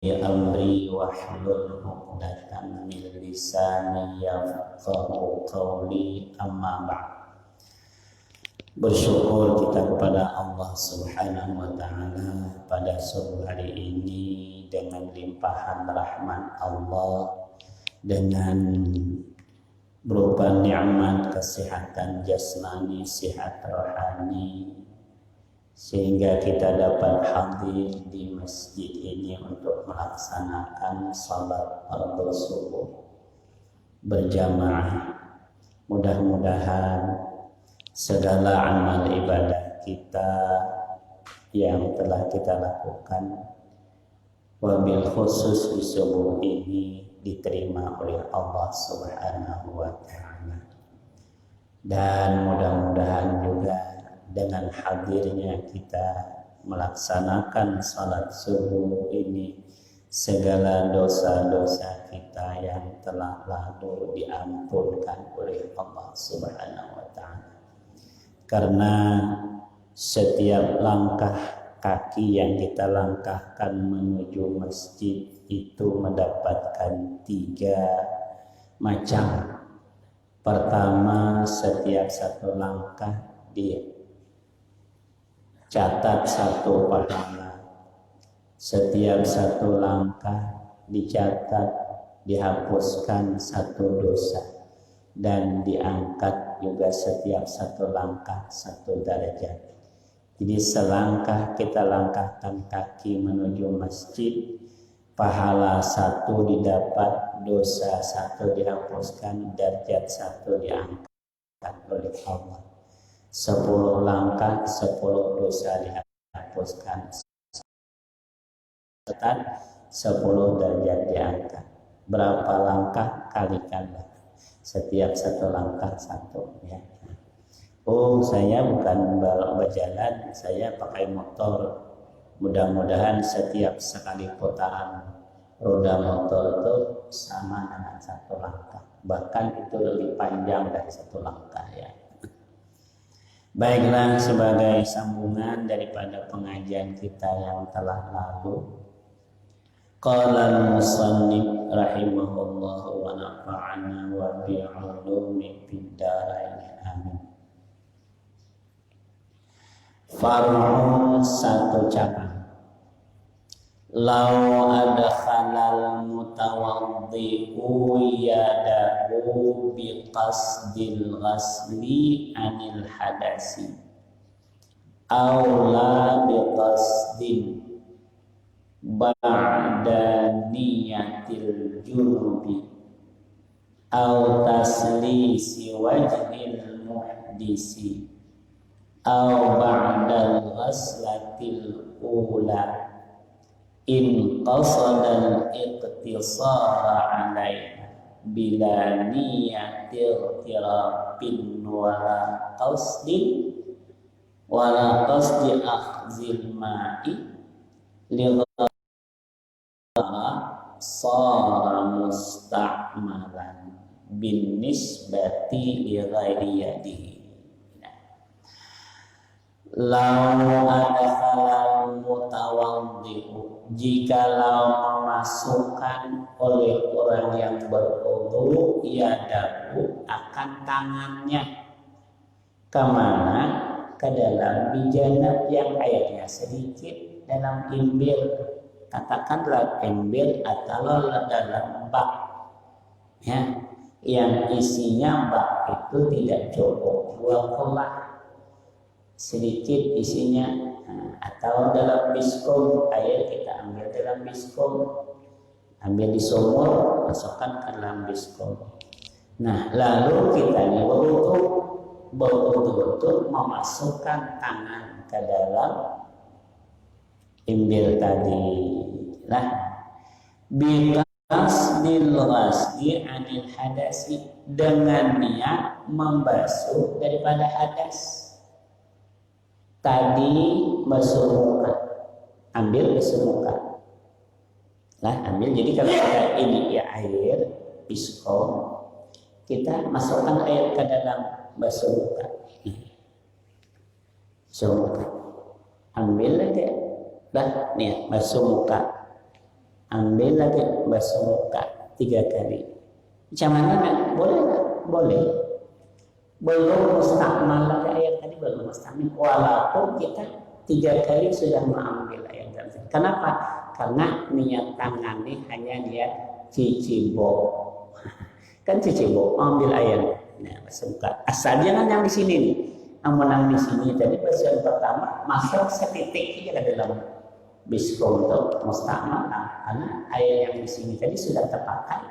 amri wahlul 'uqdatam min lisani yafqahu qawli, amma ba'd. Bersyukur kita kepada Allah Subhanahu wa taala pada sore hari ini dengan limpahan rahmat Allah, dengan berupa nikmat kesehatan jasmani, sehat rohani, sehingga kita dapat hadir di masjid ini untuk melaksanakan salat fardhu subuh berjamaah. Mudah-mudahan segala amal ibadah kita yang telah kita lakukan, wabil khusus di subuh ini, diterima oleh Allah Subhanahu wa taala. Dan mudah-mudahan juga dengan hadirnya kita melaksanakan salat subuh ini, segala dosa-dosa kita yang telah lalu diampunkan oleh Allah Subhanahu wa taala. Karena setiap langkah kaki yang kita langkahkan menuju masjid itu mendapatkan 3 macam. Pertama, setiap satu langkah dicatat 1 pahala. Setiap satu langkah dicatat, dihapuskan 1 dosa, dan diangkat juga setiap satu langkah 1 derajat. Jadi selangkah kita langkahkan kaki menuju masjid, pahala 1 didapat, dosa 1 dihapuskan, derajat 1 diangkat oleh Allah. 10 langkah 10 dosa dihapuskan, 10 derajat diangkat. Berapa langkah kalikanlah, setiap 1 langkah 1 ya. Oh, saya bukan berjalan, saya pakai motor. Mudah-mudahan setiap sekali putaran roda motor itu sama dengan 1 langkah. Bahkan itu lebih panjang dari 1 langkah ya. Baiklah, sebagai sambungan daripada pengajian kita yang telah lalu, qala al-musannif rahimahullah wa nafa'ana wa bi'ulumi fid dharain amin. Far'un 1 cabang. Lau adkhalal mutawaddi'u yadahu biqasdil ghasli anil hadasi aw la biqasdin ba'da niyatil junubi aw taslisi wajhil muhdisi aw ba'dal ghaslatil ula in qasadal iqtisara alaiha bila niyatil tirapin wala qasdi akhzil ma'i sara musta'malan bin nisbati li ghairi yadihi. Lau adkhalal mutawaddi'u, jikalau memasukkan oleh orang yang berwudu yadahu akan tangannya, kemana? Ke dalam bijanab yang airnya sedikit, dalam imbir, katakanlah imbir atau dalam bak ya, yang isinya bak itu tidak cukup 2 kolah, sedikit isinya. Atau dalam biskom, air kita ambil dalam biskom, ambil di sumur, masukkan ke dalam biskom. Nah, lalu kita betul-betul memasukkan tangan ke dalam imbir tadi. Nah, biqasdil ghasli anil hadasi, dengan niat membasuh daripada hadas. Tadi basuh muka, ambil basuh muka. Nah, ambil, jadi kalau kita ini ya air biskom, kita masukkan air ke dalam basuh muka. Basuh muka. Ambil aja. Dah, nih basuh muka. ambil lagi basuh muka 3 kali. Macam mana? Boleh nggak? Boleh. Belum mustakmal lagi ayat tadi, belum mustakmal. Walaupun kita 3 kali sudah mengambil ayat tadi. Kenapa? Karena niat tangan ini hanya dia cicibo. Kan cicibo, ambil ayat. Nah, basuh muka. Asal jangan yang di sini nih. Namun yang di sini tadi basuh pertama masuk setitik aja ke dalam bisko untuk mustakmal, karena air yang di sini tadi sudah terpakai.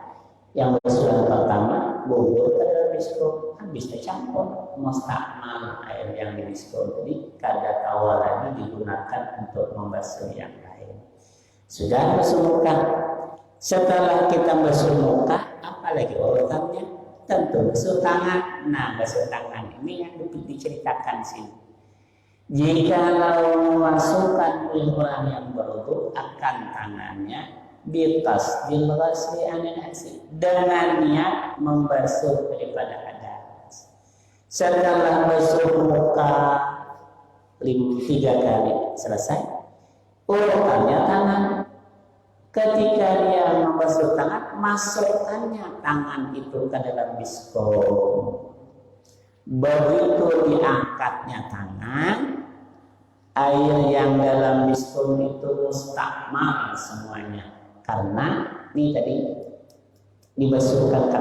Yang basuhan pertama gugur ke dalam bisko, habis tercampur mustakmal air yang di bisko tadi kada kawa lagi digunakan untuk membasuh yang lain. Sudah basuh muka. Setelah kita basuh muka, apa lagi urutannya? Tentu basuh tangan. Nah, basuh tangan ini yang diceritakan sini. Jikalau memasukkan oleh orang yang berwudu akan tangannya bitas dilrasli anil hasi, dengan niat membasuh daripada hadas. Setelah basuh muka 3 kali selesai, urutannya tangan. Ketika dia membasuh tangan, masukkannya tangan itu ke dalam bisko. Begitu diangkatnya tangan, air yang dalam bisko itu mustakmal semuanya. Karena ini tadi dibasuhkan ke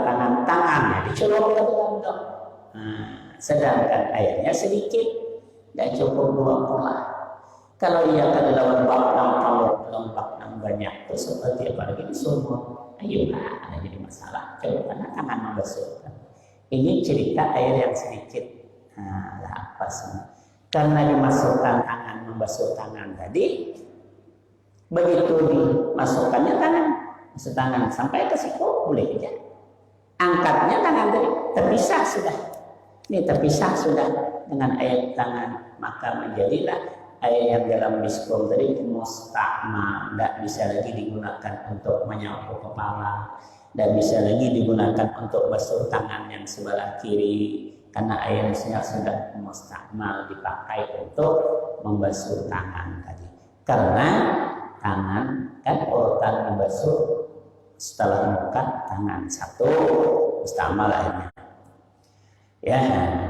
tangannya, dicolok ke dalam dok. Nah, sedangkan airnya sedikit, tidak cukup 2 pula. Kalau ia ke dalam lembab banyak, itu seperti apa lagi di sumur, ayolah, ada jadi masalah. Coba karena tangan membasuhkan. Ini cerita air yang sedikit. Nah, apa sih? Karena dimasukkan tangan, membasuh tangan tadi, begitu dimasukkannya tangan, masuk tangan sampai ke siku boleh aja. Angkatnya tangan tadi terpisah sudah. Ini terpisah sudah dengan air tangan, maka menjadilah air yang dalam bisko tadi mustakmal, tidak bisa lagi digunakan untuk menyapu kepala, tidak bisa lagi digunakan untuk basuh tangan yang sebelah kiri, karena airnya sudah mustakmal dipakai untuk membasuh tangan tadi. Karena tangan kan urutan membasuh setelah muka tangan satu mustakmal airnya. Ya,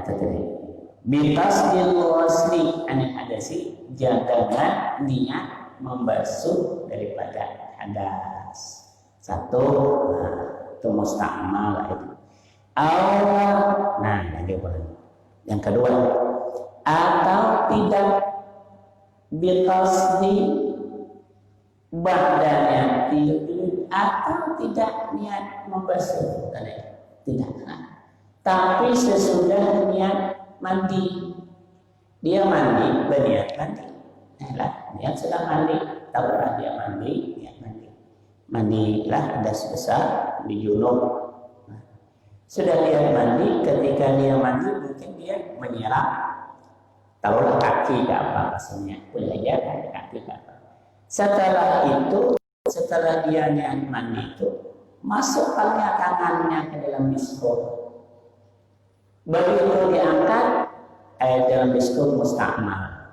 tadi. Bitas dilwasli anil hadasi, jangan niat membasuh daripada hadas. Satu, itu mustakmal itu. Allah, nah lagi boleh. Yang kedua, atau tidak bitas di badannya, atau tidak niat membasuh, tidak. Tapi sesudah niat mandi, dia mandi, berniat mandi. Nah, niat sudah mandi, tahulah dia mandi, niat mandi. Mandilah ada sebesar di junub. Nah, sudah dia mandi, ketika dia mandi mungkin dia menyiram, taruhlah kaki ke apa maksudnya, boleh aja kaki ke apa. Setelah itu, setelah dia niat mandi itu, masukkannya tangannya ke dalam bisko. Begitu diangkat, air dalam bisko mustakmal.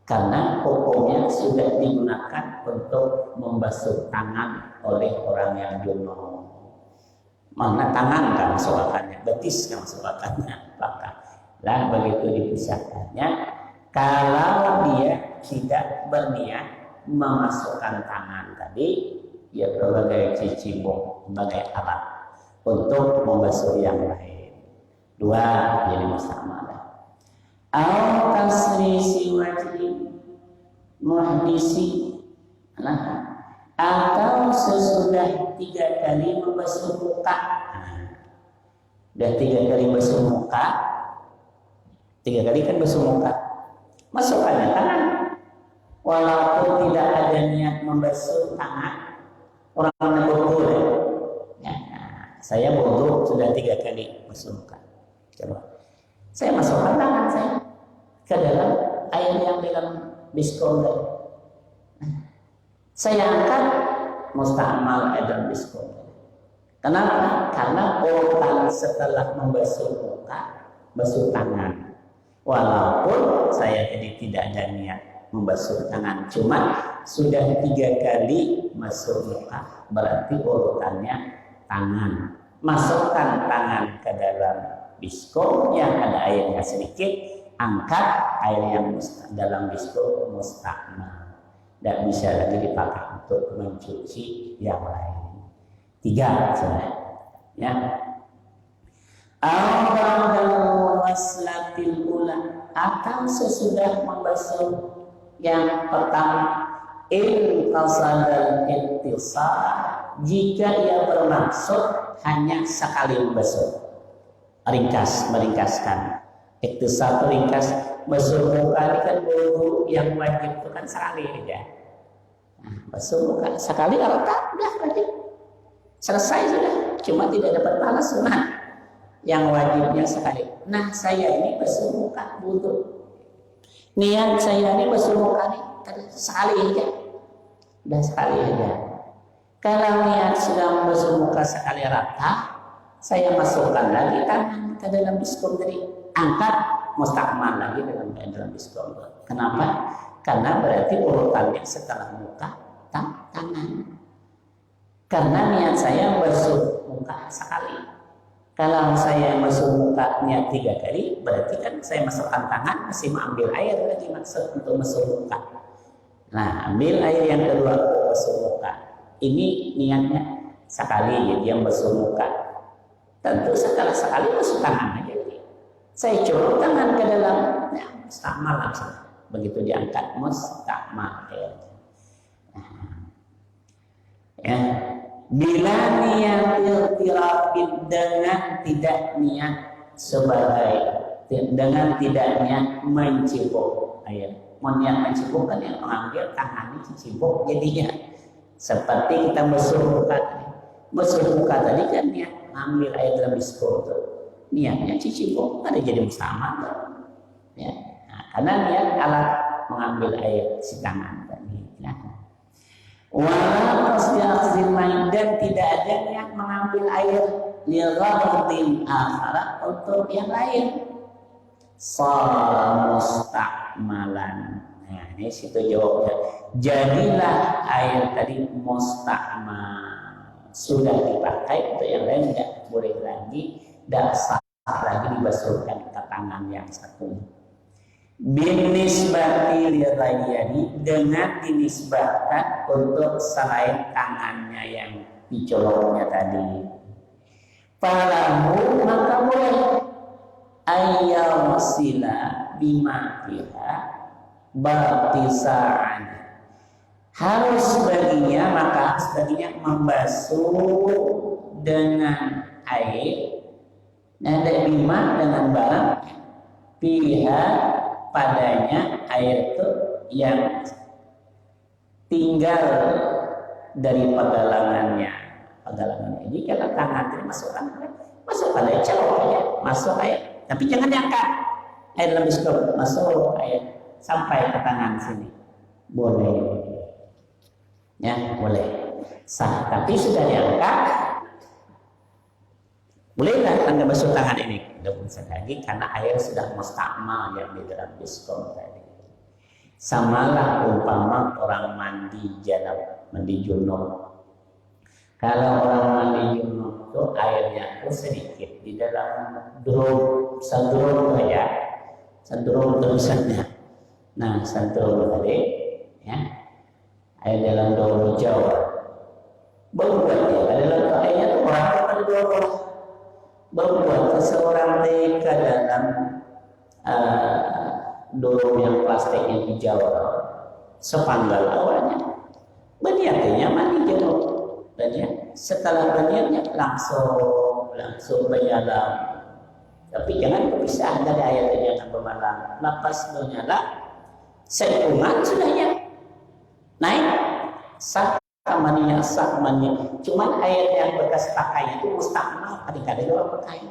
Karena hukumnya sudah digunakan untuk membasuh tangan oleh orang yang junub. Mana tangan kan masukkannya, betis kan masukkannya, apakah? Lah begitu dipisahkannya, kalau dia tidak berniat memasukkan tangan tadi, ya berbagai cicibung, sebagai alat untuk membasuh yang lain. 2 jadi mustakmal. Au taslisi wajhi muhdisi, nah, atau sesudah 3 kali membasuh muka. Udah 3 kali basuh muka, 3 kali kan basuh muka, masukkannya tangan. Walaupun tidak ada niat membasuh tangan, orang yang berwudu ya, saya wudu sudah 3 kali basuh muka. Coba, saya masukkan tangan saya ke dalam air yang dalam bisko tadi. Saya angkat mustakmal air dalam bisko. Kenapa? Karena urutan setelah membasuh muka, basuh tangan. Walaupun saya jadi tidak ada niat membasuh tangan. Cuma sudah 3 kali masuk muka, berarti urutannya tangan. Masukkan tangan ke dalam biskom yang ada airnya sedikit, angkat air yang dalam biskom mustakmal. Tidak bisa lagi dipakai untuk mencuci yang lain. 3 saja. Ya. Waslatil ula, atau sesudah membasuh yang pertama, in qasadal ittisal, jika ia bermaksud hanya sekali membasuh. Meringkaskan. Ittisal ringkas, basuh muka ini kan wudu yang wajib itu kan sekali aja. Nah, basuh muka sekali kalau tak udah berarti selesai sudah. Cuma tidak dapat pahala sunat. Yang wajibnya sekali. Nah, saya ini basuh muka wudu. Niat saya ini basuh muka ini sekali aja. Udah sekali aja. Kalau niat sudah membasuh muka sekali rata, saya masukkan lagi tangan ke dalam biskom tadi, angkat mustakmal lagi dalam biskom. Kenapa? Karena berarti urutannya setelah muka tangan. Karena niat saya basuh muka sekali. Kalau saya basuh muka niat 3 kali, berarti kan saya masukkan tangan masih mengambil air lagi maksud untuk basuh muka. Nah, ambil air yang kedua untuk basuh muka. Ini niatnya sekali dia basuh muka. Tentu setelah sekali basuh tangan aja. Saya colok tangan ke dalam, ya, mustakmal langsung. Begitu diangkat mustakmal. Ya. Bila niat iltirafin, dengan tidak niat sebagai, dengan tidak niat mencibuk air. Mau niat mencibuk kan yang mengambil tangannya cicibuk jadinya. Seperti kita basuh muka tadi. Basuh muka tadi kan niat ambil air dalam biskom itu. Niatnya cicibuk ada jadi bersama. Ya. Nah, karena niat alat mengambil air si tangan tadi. Ya. Walau qasdi main, dan tidak ada niat mengambil air lighardin akhara untuk yang lain. Shara mustakmalan. Nah, ini situ jawabnya. Jadilah air tadi mustakmal, sudah dipakai untuk yang lain, tidak boleh lagi, tidak sah lagi dibasuhkan ke tangan yang satu. Binisbati lirayyani, dengan dinisbahkan untuk selain tangannya yang dicoloknya tadi. Falahu, maka boleh ayyam sila bima fiha batisaan, harus baginya, maka harus baginya membasuh dengan air, ada bima dengan barang fiha padanya air itu yang tinggal dari pegalangannya. Ini kalau tangan ini masukkan air, celok aja, masuk air, tapi jangan diangkat air dalam biskom, masuk air sampai ke tangan sini, boleh, ya boleh, sah. Tapi sudah diangkat, bolehlah Anda basuh tangan ini. Tidak bisa lagi karena air sudah mustakmal yang di dalam biskom tadi. Samalah umpama orang mandi janab, mandi junub. Kalau orang mandi junub itu airnya itu sedikit di dalam drum, sandrum saja, sandrum tulisannya. Nah, sandrum tadi, ya, air dalam drum hijau. Baru buat dia, dalam airnya itu orang pada 2 orang. Membuat seseorang ke dalam drum yang plastiknya hijau sepanggal awalnya berniatnya mandi junub, dan ya setelah berniatnya langsung berjalan, tapi jangan berpisah dari air yang akan bermalam. Lepas bernyala sekungan sudahnya naik sah mandinya, cuman air yang bekas pakai itu mustakmal, kadang-kadang orang pakai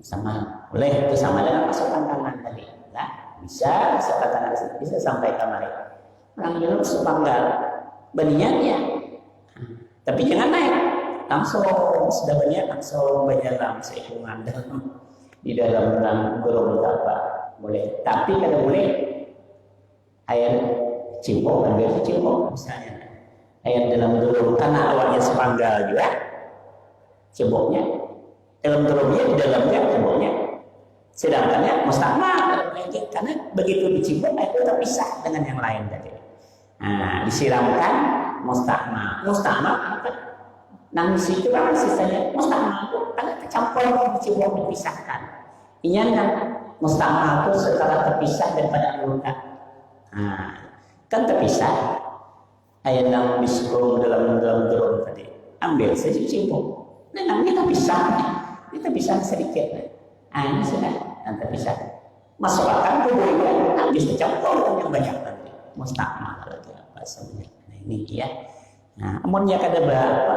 sama, boleh itu sama dengan masukkan tangan tadi. Nah, bisa masukkan tangan bisa sampai kamar. Orang junub sepanggal berniatnya, tapi jangan naik langsung, sudah berniat langsung berjalan sekungan di dalam gurung apa boleh. Tapi kalau boleh air cibok, ambil cibok misalnya, air dalam drum karena awalnya sepanggal juga ciboknya, dalam drumnya di dalamnya ciboknya, sedangkannya mustakmal karena begitu dicibok itu terpisah dengan yang lain tadi. Nah, disiramkan mustakmal apa? Nangis itu kan sisanya mustakmal itu karena tercampur dicibok dipisahkan. Ini kan mustakmal itu setelah terpisah daripada anggota. Nah, kan terpisah. Ayat dalam biskum dalam drum tadi ambil saja cibok. Nah, namanya kita pisah sedikit. Nah, ini sudah terpisah. Masukkan tubuhnya habis tercampur dengan yang banyak tadi. Mustakmal lagi apa sebenarnya. Nah, ini dia. Nah, amunnya kada berapa?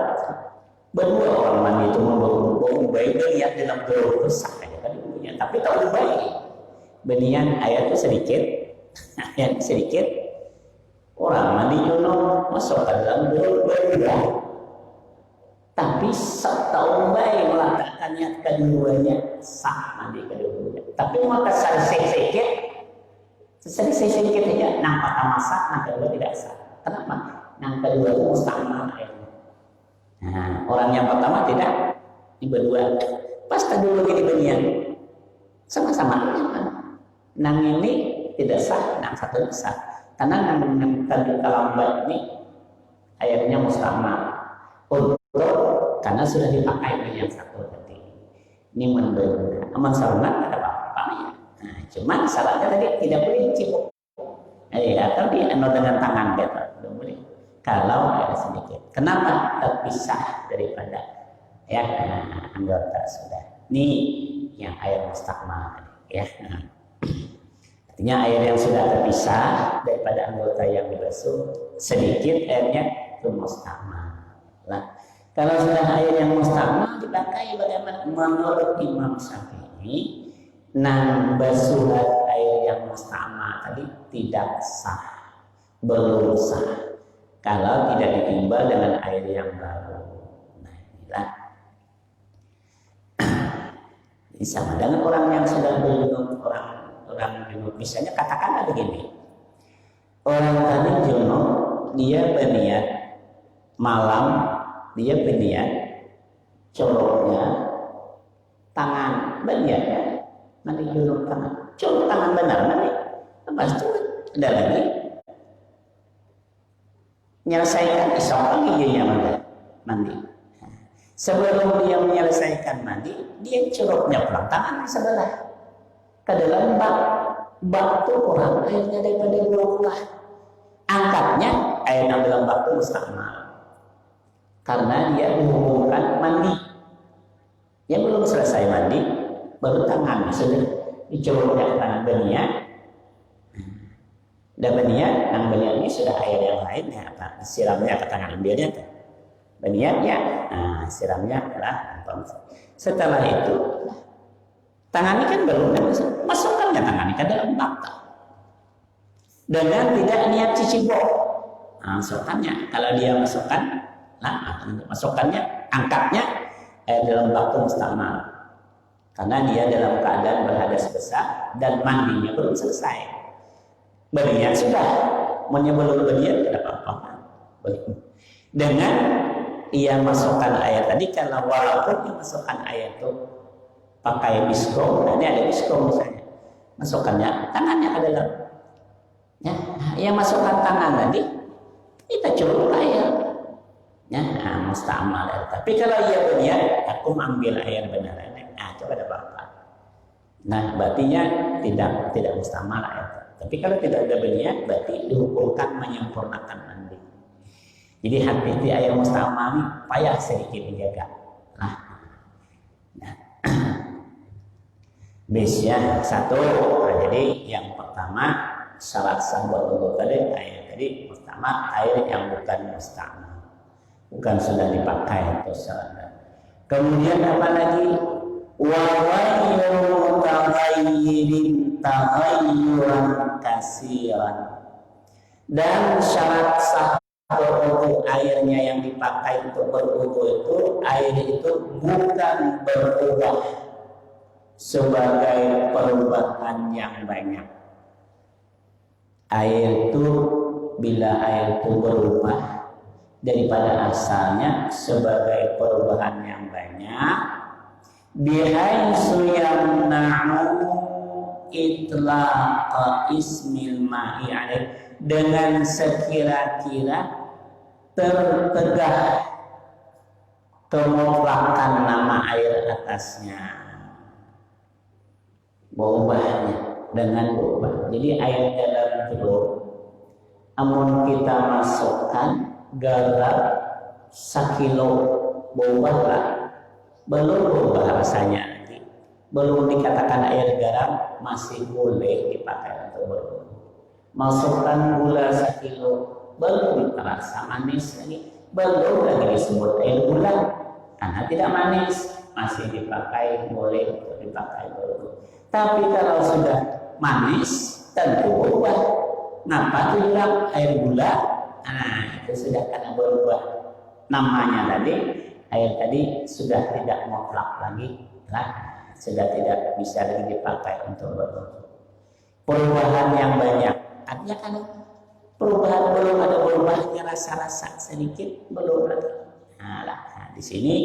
Berdua orang mandi itu mau baik lihat dalam drum besar aja kan punya. Tapi tahu baik. Benian ayat itu sedikit. Ayat sedikit. Orang mandi jono masuk ke dalam drum berdua. Tapi setahun baik meletakkan niat keduanya sah mandi keduanya. Tapi maka sedikit aja nampak masak, nah kedua tidak sah. Kenapa? Yang kedua itu mustakmal airnya. Nah, orang yang pertama tidak, ini berdua. Pas dulu gini benian, sama-sama. Nang ini tidak sah, nang satu sah. Karena nang terlambat ini airnya mustakmal. Karena sudah dipakai oleh yang satu tadi. Ini menurut aman sarungan ada apa-apa ya. Nah, cuman syaratnya tadi tidak boleh cibuk. Atau dengan tangan gitu, tidak boleh. Kalau ada sedikit. Kenapa terpisah daripada ya anggota sudah. Ini yang air mustakmal tadi ya. Nah, artinya air yang sudah terpisah daripada anggota yang dibasuh sedikit airnya itu mustakmal. Nah, kalau sudah air yang mustakmal dipakai bagaimana? Menurut Imam Syafi'i, basuhan air yang mustakmal tadi tidak sah, belum sah. Kalau tidak ditimbal dengan air yang baru. Nah, inilah. Ini sama dengan orang yang sudah junub, orang junub. Misalnya katakanlah begini, orang tadi junub, dia berniat malam. Dia berniat coloknya tangan berniatnya mandi junub tangan colok tangan benar mandi lepas itu ada lagi menyelesaikan esok lagi dia mandi. Sebelum dia menyelesaikan mandi dia coloknya pulang tangan sebelah ke dalam bak itu kurang airnya daripada dua angkatnya air yang dalam bak itu mustakmal. Karena dia menghubungkan mandi. Dia belum selesai mandi, baru tangan sudah dicoloknya tangan beniat. Dan beniat, nang beniat ini sudah air yang lain ya, apa? Siramnya ke tangan ambilnya kan. Beniatnya, nah siramnya adalah setelah itu tangan ini kan belum masukkannya tangan ini ke dalam bak dengan tidak niat cicibok. Masukkannya, kalau dia masukkan masukkannya, angkatnya dalam waktu mustakmal karena dia dalam keadaan berhadas besar dan mandinya belum selesai. Berniat sudah, menyebelum berniat tidak apa-apa. Dengan ia masukkan air tadi, kalau walaupun dia masukkan air itu pakai biskom, nah ini ada biskom misalnya, masukkannya tangannya ke dalam. Ya, ia masukkan tangan tadi, kita cukup air. Ya, mustakmal. Tapi kalau ia berniat, aku ambil air beneran. Nah, coba ada apa-apa. Nah, berartinya tidak mustakmal air. Tapi kalau tidak ada berniat, berarti dihukumkan menyempurnakan mandi. Jadi hati-hati air mustakmal ini payah sedikit dijaga. Nah, bisnya satu. Nah, jadi yang pertama syarat sah buat wudhu tadi air tadi mustakmal, air yang bukan mustakmal. Bukan sudah dipakai atau salah. Kemudian apa lagi? Wa ghayru taghayyirin taghayyuran katsiran. Dan syarat sah berwudu airnya yang dipakai untuk berwudu itu air itu bukan berubah sebagai perubahan yang banyak. Air itu bila air itu berubah daripada asalnya sebagai perubahan yang banyak, bihaitsu yamna'u itlaqa ismil ma'i alaih, dengan sekira-kira tertegah kemutlakan nama air atasnya, berubahnya dengan berubah. Jadi air dalam telur, amun kita masukkan garam 1 kilo, berubahlah, belum berubah rasanya nanti, belum dikatakan air garam, masih boleh dipakai untuk berubah. Masukkan gula 1 kilo, belum terasa manis lagi, belum lagi disebut air gula karena tidak manis, masih dipakai, boleh untuk dipakai berubah. Tapi kalau sudah manis tentu berubah. Kenapa itu bilang air gula? Nah, itu sudah karena berubah namanya tadi. Air tadi sudah tidak mutlak lagi, sudah tidak bisa lagi dipakai untuk berwudu. Perubahan yang banyak, artinya kan perubahan belum ada berubahnya rasa-rasa sedikit, belum lagi. Nah, di sini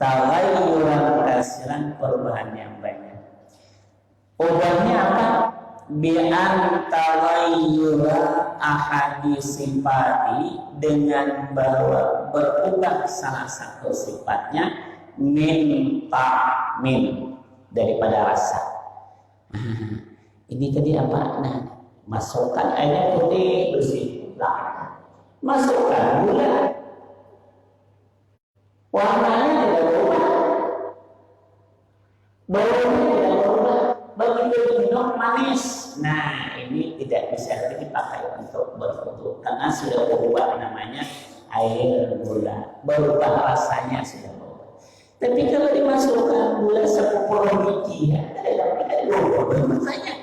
taghayyuran kasiran, perubahan yang banyak. Ubahnya apa? Bi'an taghayyura ahadi sifati, dengan bahwa berubah salah satu sifatnya min ta'min, daripada rasa. Ini tadi apa? Nah, masukkan airnya putih bersih, masukkan gula, warnanya tidak berubah, baunya tidak berubah, begitu diminum manis. Nah, ini tidak bisa lagi dipakai untuk berwudu karena sudah berubah namanya air gula, berubah rasanya sudah berubah. Tapi kalau dimasukkan gula 10 biji, tidak berubah rasanya.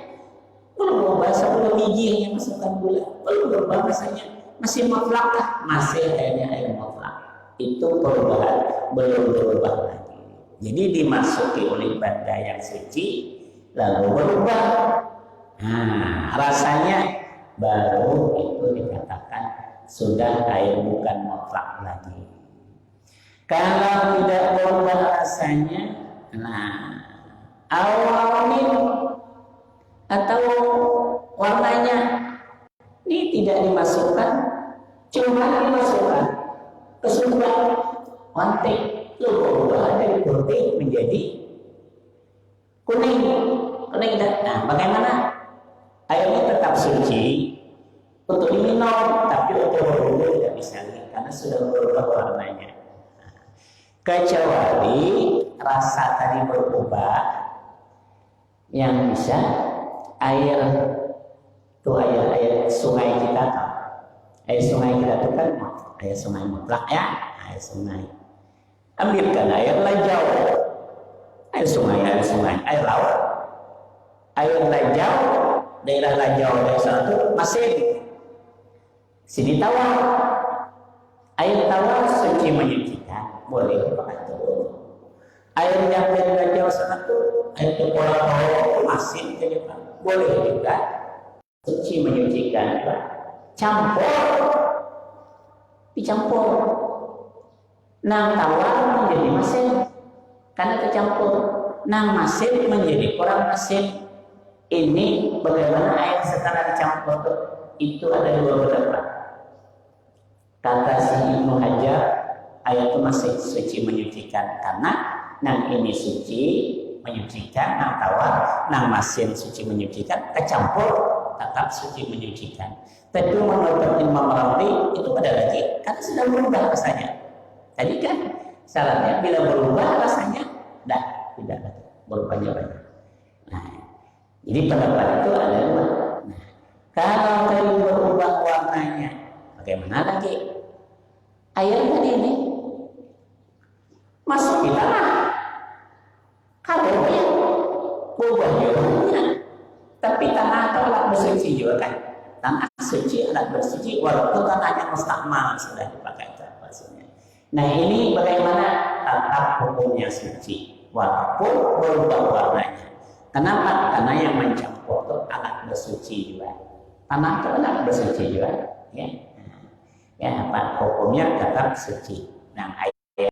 Belum berubah 10 biji hanya masukkan gula, belum berubah rasanya, masih mutlak lah, masih airnya air mutlak. Itu perubahan, belum berubah lagi. Jadi dimasuki oleh benda yang suci lalu berubah. Nah, rasanya baru itu dikatakan sudah air bukan mutlak lagi. Kalau tidak berubah rasanya, nah, awamin atau warnanya ini tidak dimasukkan, cuma dimasukkan kesudah wanti, lalu berubah dari putih menjadi kuning. Nah, bagaimana? Airnya tetap suci untuk diminum, tapi untuk berwudu tidak bisa lagi karena sudah berubah warnanya. Kecuali rasa tadi berubah, yang bisa air itu air sungai kita, air sungai kita itu kan air sungai mutlak ya, air sungai. Ambilkan air lajau, air sungai, air laut, air lajau. Daerah Lajau, daerah sana itu masin. Sini tawar. Air tawar suci menyucikan, boleh dipakai untuk. Air yang dari Lajau sana itu air pola bawah masin, boleh juga suci menyucikan. Campur, dicampur. Nang tawar menjadi masin karena tercampur. Nang masin menjadi kurang masin. Ini bagaimana air setelah dicampur itu ada 2 pendapat. Kata si Ibnu Hajar, air itu masih suci menyucikan karena nang ini suci menyucikan, nang tawar, nang masin suci menyucikan, kecampur tetap suci menyucikan. Tapi menurut Imam Ramli itu pada lagi karena sudah berubah rasanya. Tadi kan syaratnya bila berubah rasanya, tidak berubahnya banyak. Nah, jadi pendapat itu ada 2. Nah, kalau tadi berubah warnanya, bagaimana lagi? Air tadi ini masuk di tanah, kalau dia berubah warnanya, tapi tanah atau alat bersuci juga kan? Tanah suci, alat bersuci, walaupun tanahnya mustakmal sudah dipakai maksudnya. Nah, ini bagaimana tetap hukumnya suci, walaupun berubah warnanya. Kenapa? Karena yang mencampur itu alat bersuci juga. tanah itu kan bersuci juga, ya. Ya, apa hukumnya tetap suci. Nah, airnya,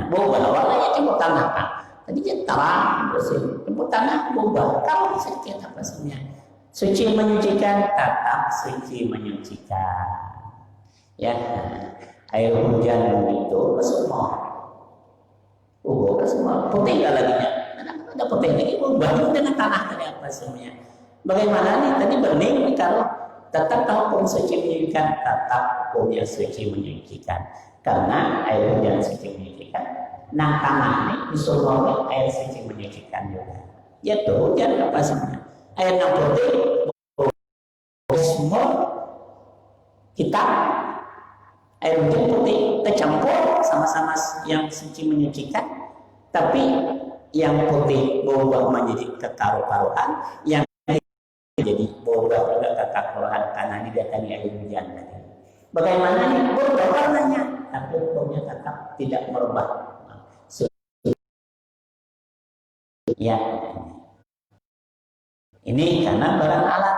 berubah warnanya coba tanah Pak. Tadinya terang bersih, coba tanah berubah. Kalau suci apa sebenarnya? Suci menyucikan, tetap suci menyucikan. Ya, air hujan itu semua, semua putih nggak lagi ya? Ada putih lagi, berubah dengan tanah tadi apa sebenarnya? Bagaimana nih tadi bening kalau tetap hukum suci menyucikan, tetap hukumnya suci menyucikan. Karena air hujan suci menyucikan, nah tanah ini disuruh air suci menyucikan juga. Ya tuh hujan apa sebenarnya? Air yang putih, semua hitam, air hujan putih tercampur sama-sama yang suci menyucikan, tapi yang putih berubah menjadi kekaru-karuan, yang jadi berubah juga kekaruan karena didatangi air hujan tadi. Bagaimana nih berubah warnanya, tapi hukumnya tetap tidak merubah. Ya, ini karena barang alat.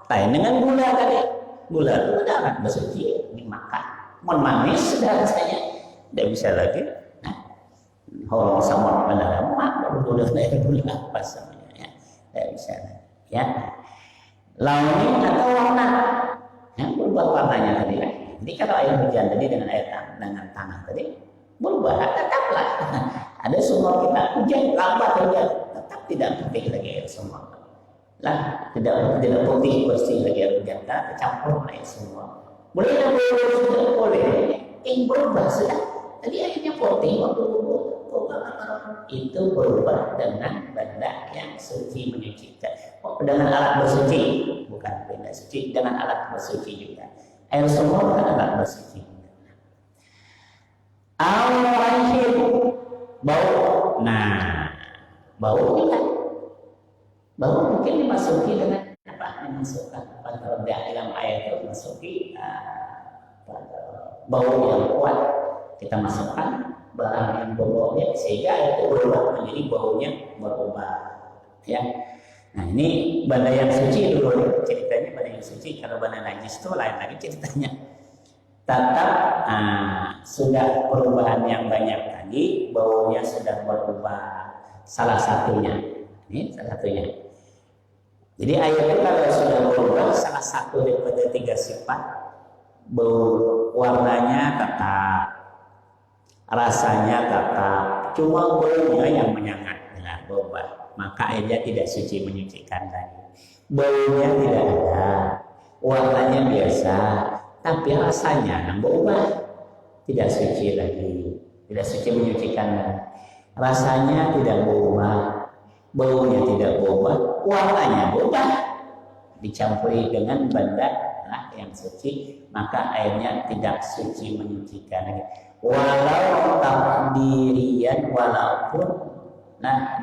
Lain dengan gula tadi. Gula itu udah alat bersuci dimakan. Mohon manis sudah rasanya, tidak bisa lagi. Nah, horong sama pada mak udah dari gula apa sebenarnya, ya. Tidak bisa lagi. Ya, launi atau warna, yang berubah warnanya tadi. Jadi kalau air hujan tadi dengan tanah tadi berubah, tetaplah ada semua kita hujan lambat hujan, tetap tidak putih lagi air semua. Lah tidak putih bersih lagi air hujan, karena tercampur air semua. Boleh sudah boleh, yang berubah sudah. Tadi airnya putih waktu itu berubah dengan benda yang suci menyucikan. Dengan alat bersuci, bukan benda suci, dengan alat bersuci juga. Air semua bukan alat bersuci. Al-Rahim, bau. Nah, bau juga. Bau mungkin dimasuki dengan apa? Dimasukkan pada dalam air itu masuki bau yang kuat. Kita masukkan barang yang bau-baunya sehingga itu berubah menjadi baunya berubah. Ya. Nah ini benda yang suci dulu ceritanya, benda yang suci. Kalau benda najis itu lain lagi ceritanya. Tetap sudah perubahan yang banyak tadi, baunya sudah berubah. Salah satunya, ini salah satunya. Jadi air itu kalau sudah berubah salah satu daripada 3 sifat, bau warnanya tetap, rasanya tetap, cuma baunya yang menyengat dengan berubah. Maka airnya tidak suci menyucikan lagi. Baunya tidak ada, warnanya biasa, tapi rasanya berubah, tidak suci lagi, tidak suci menyucikan lagi. Rasanya tidak berubah, baunya tidak berubah, warnanya berubah, dicampuri dengan benda yang suci, maka airnya tidak suci menyucikan lagi. Walau takdirian, walaupun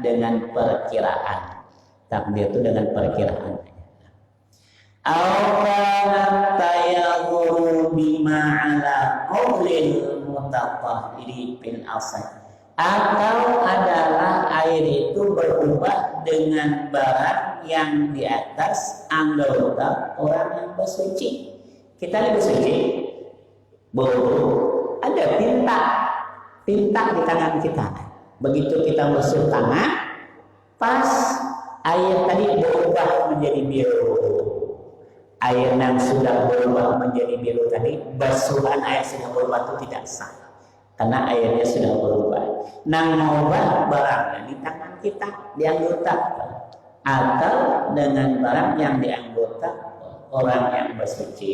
dengan perkiraan. Takdir itu dengan perkiraan. Al-kana tayaghuru bima ala qaulil mutatahhiri fil asal. Atau adalah air itu berubah dengan barang yang di atas anggota orang yang bersuci. Kita ini bersuci, ada tinta di tangan kita. Begitu kita basuh tangan, pas air tadi berubah menjadi biru. Air yang sudah berubah menjadi biru tadi, basuhan air sudah berubah itu tidak sah. Karena airnya sudah berubah. Nang mengubah barangnya di tangan kita, di anggota, atau dengan barang yang di anggota orang yang bersuci.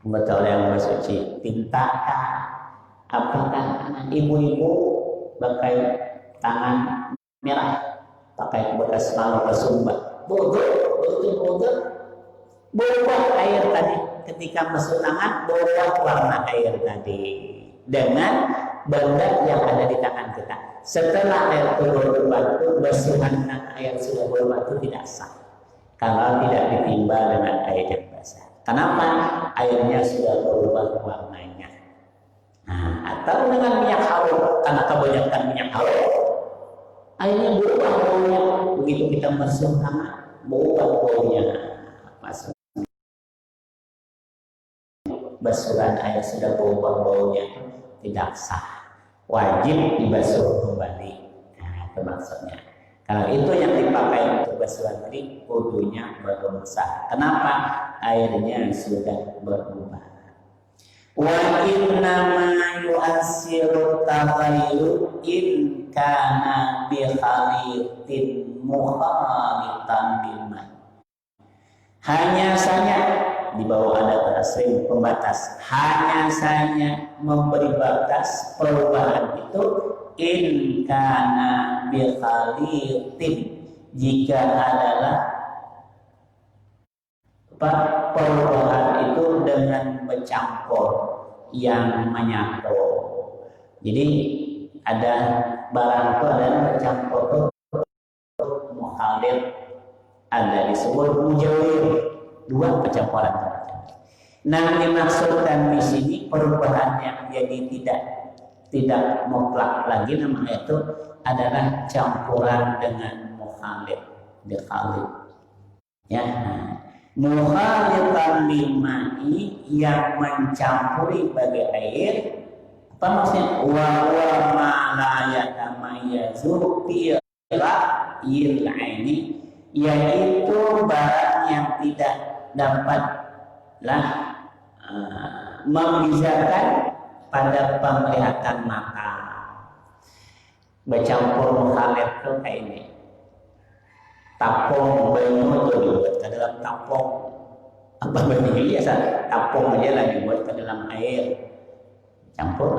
Anggota orang yang bersuci, tinta, apakah ibu-ibu pakai tangan merah, pakai bekas malu kesumba, berubah air tadi ketika masuk tangan, berubah warna air tadi dengan benda yang ada di tangan kita. Setelah air itu berubah, basuhan air sudah berubah itu tidak sah kalau tidak ditimba dengan air yang basah. Kenapa? Airnya sudah berubah warnanya. Nah, atau dengan minyak harum, karena kebanyakan minyak harum, airnya berubah baunya. Begitu kita basuh tangan, bau-baunya masuk basuhan air sudah bau-baunya tidak sah, wajib dibasuh kembali. Nah, itu maksudnya. Kalau itu yang dipakai untuk basuhan tadi, wudunya belum sah. Kenapa? Airnya sudah berubah. Wa innama yu'assiru taghayyu in kana bi khalitin mukhalitan bima. Hanya saja di bawah ada tasrif pembatas, hanya saja memberi batas perubahan itu in kana bi khalitin, jika adalah perubahan itu dengan bercampur yang menyatu. Jadi ada barang itu ada bercampur tuh mukhalid, ada disebut mujawir, dua percampuran. Nah, dimaksudkan di sini perubahan yang jadi tidak mutlak lagi, namanya itu adalah campuran dengan mukhalid, dikhalid. Ya, mukhalitan limai, yang mencampuri bagai air. Apa maksudnya? Wa huwa ma la yatamayyazu fi ra'yil aini, yaitu barang yang tidak dapatlah membezakan pada penglihatan mata. Bercampur mukhalid itu kayak ini. Tapung banyu itu dibuat ke dalam tapung, apa begini biasa, tapung aja lah dibuat ke dalam air, campur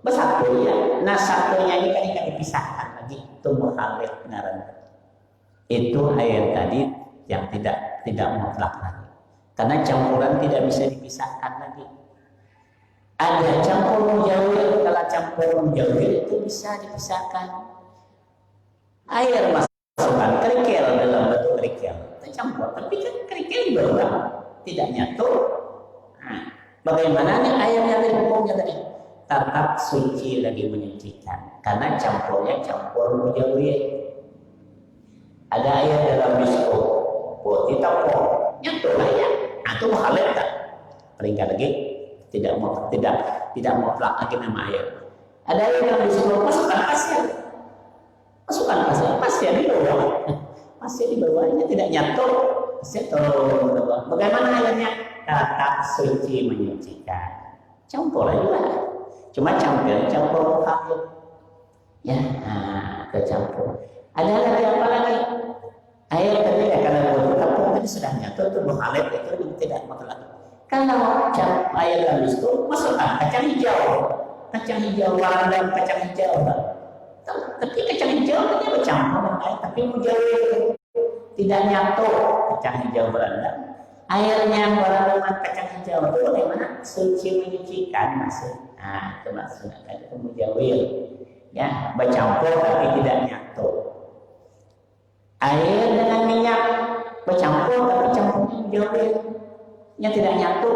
bersatu ya. Nah, satunya ini kan dipisahkan lagi, itu mukhalid benaran. Itu air tadi yang tidak mutlak lagi, karena campuran tidak bisa dipisahkan lagi. Ada campur mujawir, kalau campur mujawir itu bisa dipisahkan. Air masukkan kerikil dalam bentuk kerikil, tercampur, tapi kan kerikil di bawah tidak nyatu. Nah, bagaimana nih airnya dari hukumnya tadi? Tetap suci lagi menyucikan, karena campurnya campur mujawir. Ada air dalam biskut, putih tapung, nyatu lah ya. Atau mukhalid tak? Peringkat lagi tidak mutlak lagi nama air. Ada air dalam biskut, masukkan pasir. Masukkan pasir di bawah. Pasir di bawahnya tidak nyatu. Pasir turun ke bawah. Bagaimana airnya? Tetap suci menyucikan. Campur aja. Cuma campur mukhalid. Ya, nah, kecampur. Ada lagi apa lagi? Air tadi ya, karena tapung tadi sudah nyatu, itu mukhalid, itu tidak mutlak. Kalau air halus itu masukkan kacang hijau, warna dan kacang hijau. Tapi kacang hijau tadi bercampur dengan air, tapi mujawir tidak nyatu, kacang hijau beranda. Airnya warna dengan kacang hijau itu bagaimana? Suci menyucikan masuk. Nah, itu maksudnya tadi mujawir. Ya, bercampur tapi tidak nyatu. Air dengan minyak bercampur tapi campurnya mujawirnya tidak nyatu.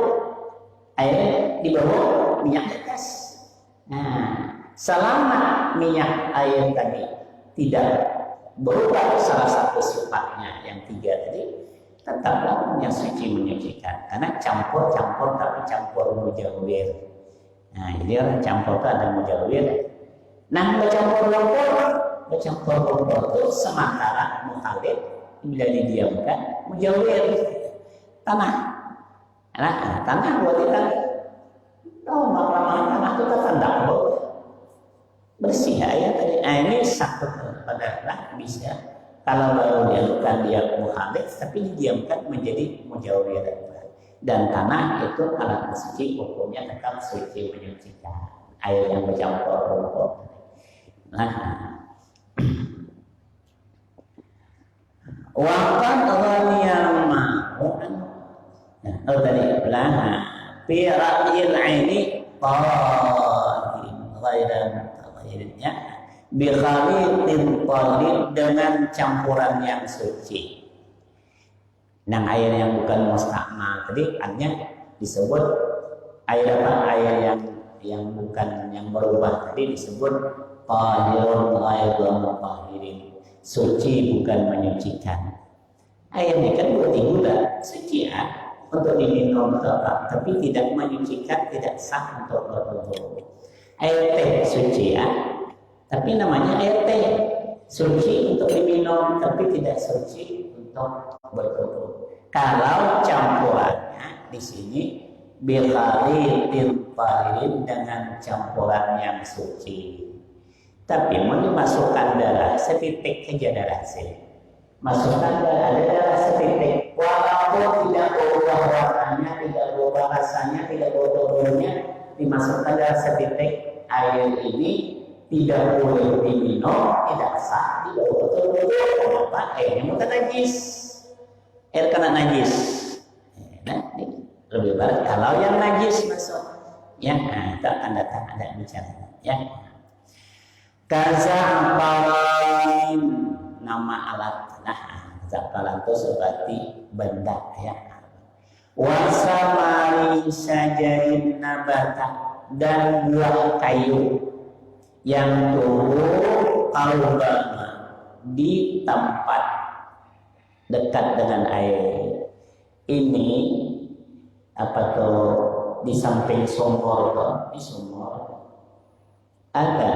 Air di bawah, minyak di atas. Nah, selama minyak air tadi tidak berubah salah satu sifatnya yang tiga tadi, tetaplah yang suci menyucikan, karena campur tapi campur mujawir. Nah, jadi orang campur itu ada mujawir. Nah, bercampur lumpur itu sementara mukhalid, bila didiamkan mujawir tanah. Nah, tanah buat kita. Oh, lama-lama tanah itu tertendang bersih ya tadi. Nah, ini satu adalah bisa kalau baru diadukan dia mukhalid, tapi didiamkan menjadi mujawir. Dan tanah itu alat suci, hukumnya tetap suci menyucikan. Air yang bercampur lumpur. Nah, waqad ghaniyal ma'un. Nah, tadi laha fi ra'yil 'aini tahirin ghairan mutaghayyirnya bi khalitin tahir, dengan campuran yang suci. Nah, air yang bukan mustakmal tadi artinya disebut air apa? Air yang bukan yang berubah tadi disebut tahirun ghairu mutahhirin, suci bukan menyucikan. Air ini kan putih gula, suci ya, untuk diminum tapi tidak menyucikan, tidak sah untuk berwudu. Air teh suci ya, tapi namanya air teh suci untuk diminum, tapi tidak suci untuk berwudu. Kalau campurannya di sini bilhalil dengan campuran yang suci. Tapi mau dimasukkan darah setitik aja darah sini. Masukkan darah, ada darah setitik. Walaupun tidak berubah warnanya, tidak berubah rasanya, tidak berubah baunya, dimasukkan darah setitik. Air ini tidak boleh diminum, tidak sah, tidak betul-betul. Kenapa? Airnya bukan najis. Air kena najis. Nah, ini lebih baik kalau yang najis masuk. Ya, nah, itu akan datang ada bicara. Ya. Kazapalan nama alat. Nah, zapalan itu seperti benda ya. Wasamari sajarin nabata dan buah kayu yang tumbuh kaubama di tempat dekat dengan air. Ini apa tuh di samping sumur tuh, di sumur ada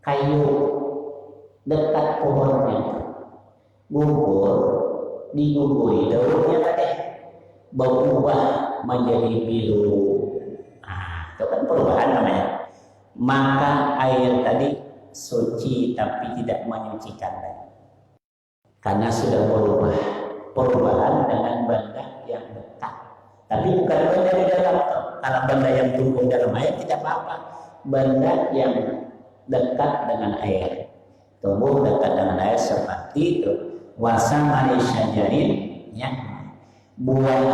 kayu dekat pohonnya, gugur, diguguri daunnya tadi berubah menjadi biru. Nah, itu kan perubahan namanya. Maka air tadi suci tapi tidak menyucikan lagi, karena sudah berubah. Perubahan dengan benda yang dekat, tapi bukan benda di dalam. Kalau benda yang tumbuh dalam air tidak apa-apa. Benda yang dekat dengan air, tumbuh dekat dengan air seperti itu. Wasamari syajarin, ya, buah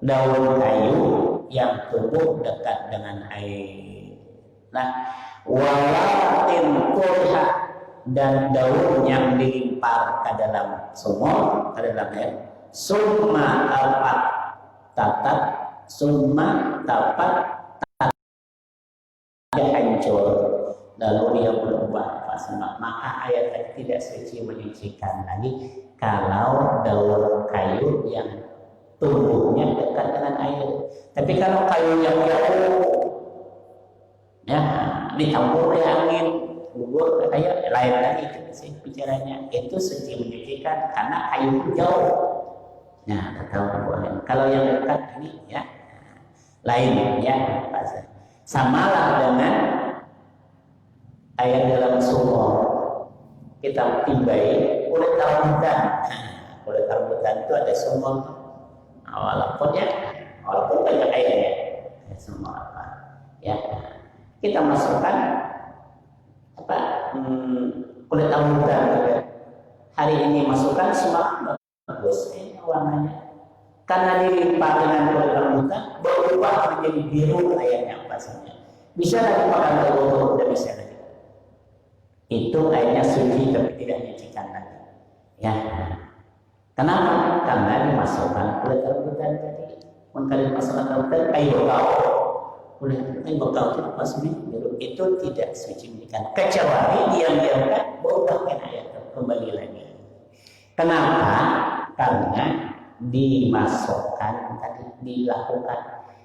daun kayu yang tumbuh dekat dengan air. Nah, walatin kurha dan daun yang dilimpar ke dalam sumur, ke dalam air. Summa alpat tatat, summa tapat dia hancur, lalu dia berubah pasang. Maka air tadi tidak suci menyucikan lagi kalau daun kayu yang tumbuhnya dekat dengan air. Tapi kalau kayu yang jauh, ya, dicampur angin, gugur, kayak lain lagi itu sih bicaranya. Itu suci menyucikan karena kayu jauh. Nah, ketahuan. Kalau yang dekat ini ya lain ya. Samalah dengan air dalam sumur. Kita timbai kulit rambutan. Kulit rambutan itu ada sumur. Walaupun banyak airnya, sumur apa? Ya, kita masukkan apa? Kulit rambutan. Hari ini masukkan semua bagus warnanya. Karena dilimpah dengan kulit rambutan berubah menjadi biru airnya pasangnya. Bisa lagi makan telur, tidak bisa lagi. Itu airnya suci tapi tidak menyucikan lagi. Ya. Kenapa? Karena dimasukkan kulit rambutan tadi. Maka dimasukkan rambutan kayu bekau. Kulit kayu bekau itu apa sih? Biru. Itu tidak suci menyucikan. Kecuali diam-diamkan berubahkan air kembali lagi. Kenapa? Karena dimasukkan tadi, dilakukan.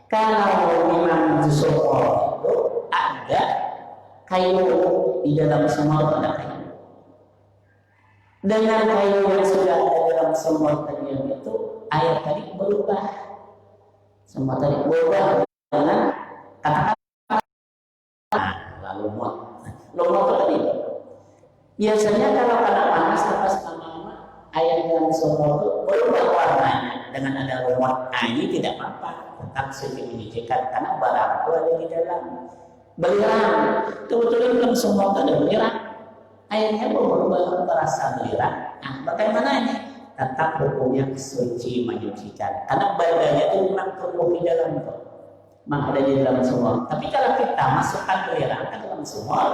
Kalau memang di sumur itu ada kayu di dalam sumur, ada kayu. Dengan kayu yang sudah ada dalam sumur tadi itu, air tadi berubah. Sumur tadi berubah dengan katakan lumut. Lumut itu tadi. Biasanya kalau kena panas lepas lama-lama air dalam sumur itu berubah warnanya dengan ada lumut. Ini tidak apa-apa, tetap suci menyucikan karena barang itu ada di dalam. Belerang, kebetulan dalam sumur itu ada belerang. Airnya berubah terasa belerang. Nah, bagaimana ini? Tetap hukumnya suci menyucikan karena badannya itu memang tumbuh di dalam itu, memang ada di dalam sumur. Tapi kalau kita masukkan belerang ke dalam sumur,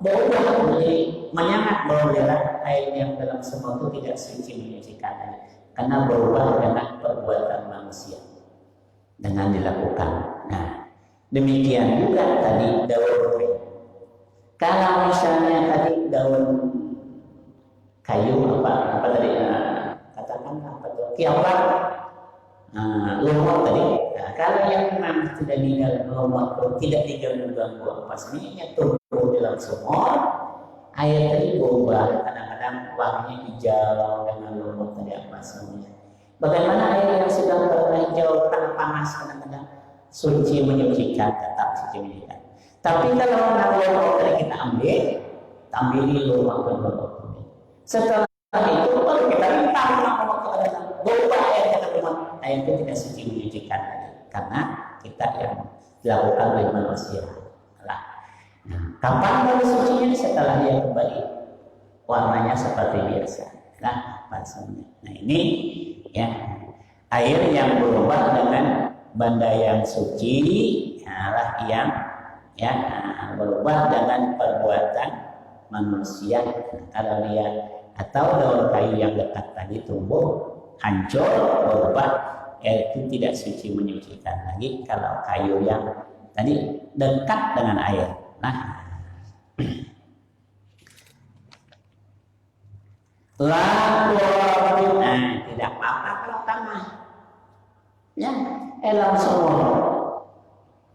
berubah menjadi menyengat bau belerang, air yang dalam sumur itu tidak suci menyucikan karena berubah dengan perbuatan manusia dengan dilakukan. Nah, demikian juga tadi daun. Kalau misalnya tadi daun kayu apa tadi katakan apa tuh kiapat lumut tadi. Nah, kalau yang memang tidak diganggu lumut, tidak diganggu apa sebenarnya tumbuh dalam sumur, air tadi berubah, kadang-kadang warnanya hijau dengan lumut tadi apa sebenarnya. Bagaimana air yang sudah berwarna hijau karena panas kadang-kadang suci menyucikan, tetap suci menyucikan. Tapi kalau lumut tadi kita ambil lumut. Setelah itu baru kita minta berubah air kata lumut, air itu tidak suci menyucikan lagi karena kita yang dilakukan oleh manusia. Nah, kapan baru sucinya? Setelah dia kembali warnanya seperti biasa. Nah, bahasanya. Nah ini ya air yang berubah dengan benda yang suci adalah yang ya berubah dengan perbuatan manusia. Kalau dia atau daun kayu yang dekat tadi tumbuh hancur berubah, itu tidak suci menyucikan lagi. Kalau kayu yang tadi dekat dengan air, nah tidak apa-apa kalau tanah ya elang semua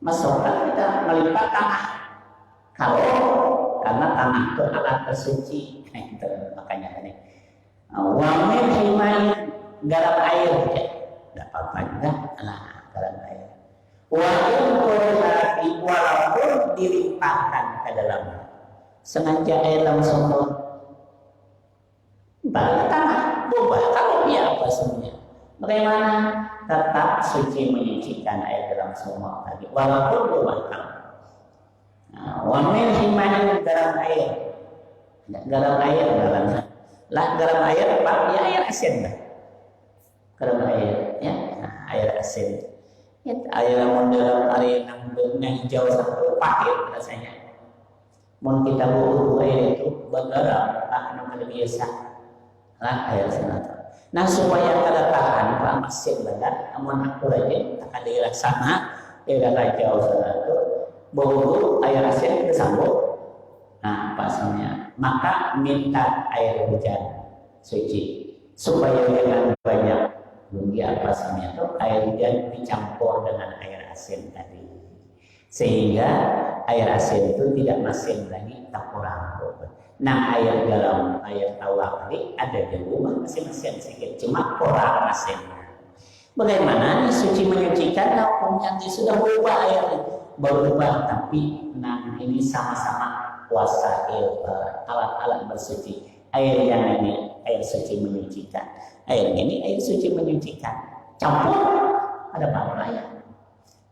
masukkan kita melipat tanah kalau karena tanah itu alat tersuci. Makanya ini wamin himai garam air ya tidak apa-apa juga. Nah garam air walaupun dilimpahkan ke dalamnya sengaja elang semua balik tanah berubah kalau dia apa semuanya. Bagaimana tetap suci menyucikan air dalam sumur tadi walaupun berubah kalau. Wamin himani garam air dalamnya lah garam air apa ya air asin lah garam air ya air asin ya, air yang dalam air yang hijau satu pakai rasanya mau kita butuh air itu bergaram namanya biasa lah air senata. Nah supaya kada tahan pak mesin badan, amun aku rajin akan dilaksana daerah jauh senata, bau air asin kesambung. Nah pasalnya maka minta air hujan suci supaya dengan banyak bumi pasalnya itu air hujan dicampur dengan air asin tadi sehingga air asin itu tidak masin lagi tak kurang. Nah air garam, air tawar tadi ada di rumah masing-masing sedikit, cuma kurang masinnya. Bagaimana suci menyucikan? Nah, hukumnya sudah berubah airnya, berubah tapi nah ini sama-sama wasail alat-alat bersuci. Air yang ini air suci menyucikan, air ini air suci menyucikan. Campur ada apa ya?